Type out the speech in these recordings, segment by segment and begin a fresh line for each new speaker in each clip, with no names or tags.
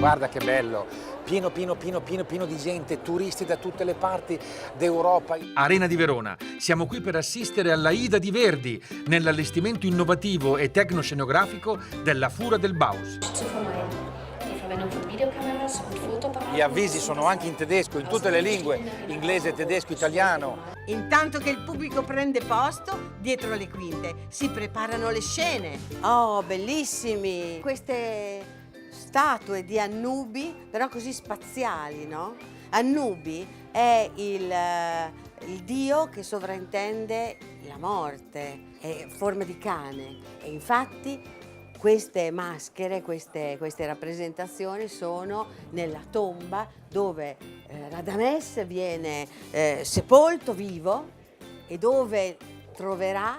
Guarda che bello, pieno di gente, turisti da tutte le parti d'Europa.
Arena di Verona, siamo qui per assistere all'Aida di Verdi nell'allestimento innovativo e tecnoscenografico della Fura del Baus.
Gli avvisi sono anche in tedesco, in tutte le lingue, inglese, tedesco, italiano.
Intanto che il pubblico prende posto, dietro le quinte si preparano le scene. Oh, bellissimi! Queste statue di Annubi, però così spaziali, no? Annubi è il dio che sovrintende la morte, è forma di cane e infatti queste maschere, queste rappresentazioni sono nella tomba dove Radames viene sepolto vivo e dove troverà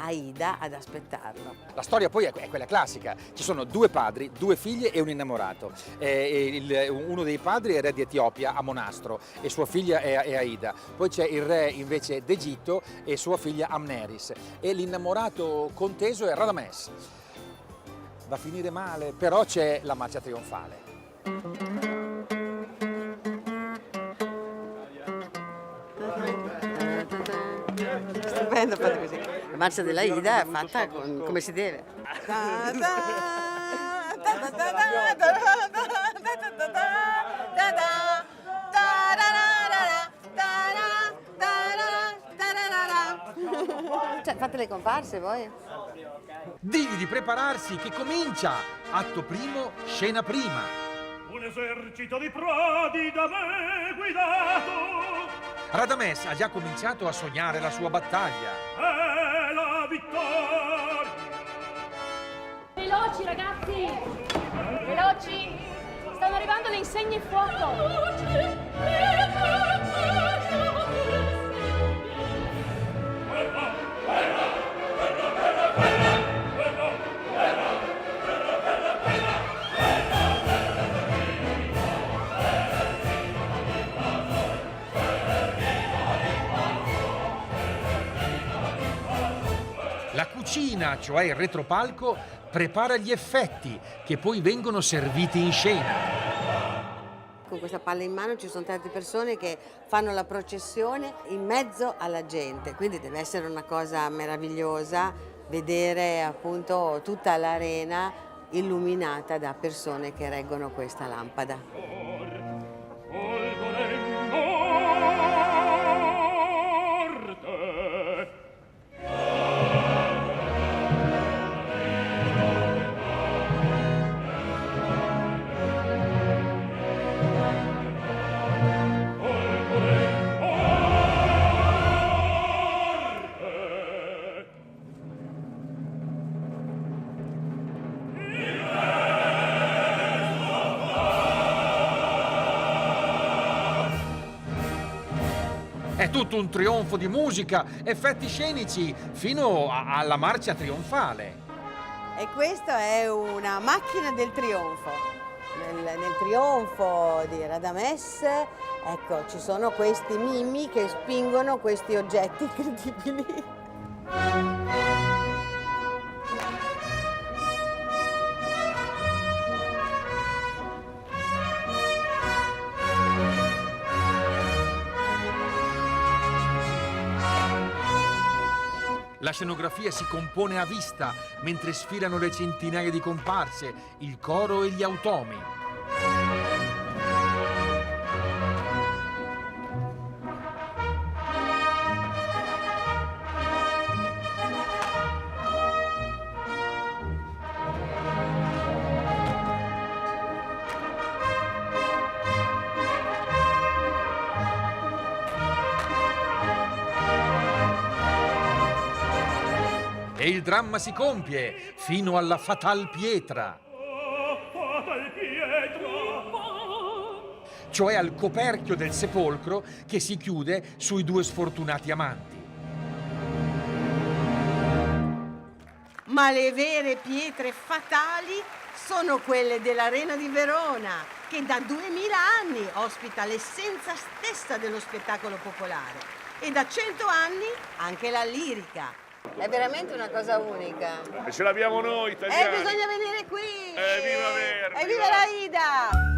Aida ad aspettarlo.
La storia poi è quella classica, ci sono due padri, due figlie e un innamorato. Uno dei padri è re di Etiopia, Amonastro, e sua figlia è Aida. Poi c'è il re invece d'Egitto e sua figlia Amneris. E l'innamorato conteso è Radames. Va a finire male, però c'è la marcia trionfale.
Stupendo, fate così. La marcia dell'Aida è fatta come si deve. Cioè, fate le comparse voi?
Digli di prepararsi che comincia! Atto primo, scena prima.
Un esercito di prodi da me guidato
Radames ha già cominciato a sognare la sua battaglia.
è la vittoria.
Veloci ragazzi! Veloci! Stanno arrivando le insegne fuoco!
La cucina, cioè il retropalco, prepara gli effetti che poi vengono serviti in scena.
Con questa palla in mano ci sono tante persone che fanno la processione in mezzo alla gente, quindi deve essere una cosa meravigliosa vedere appunto tutta l'arena illuminata da persone che reggono questa lampada.
È tutto un trionfo di musica, effetti scenici, fino alla marcia trionfale.
E questa è una macchina del trionfo. Nel trionfo di Radames, ecco, ci sono questi mimi che spingono questi oggetti incredibili.
La scenografia si compone a vista mentre sfilano le centinaia di comparse, il coro e gli automi. E il dramma si compie fino alla fatal pietra, cioè al coperchio del sepolcro che si chiude sui due sfortunati amanti.
Ma le vere pietre fatali sono quelle dell'Arena di Verona, che da 2000 anni ospita l'essenza stessa dello spettacolo popolare e da 100 anni anche la lirica. È veramente una cosa unica.
E ce l'abbiamo noi italiani.
Bisogna venire qui!
Viva Verdi!
E viva la Ida!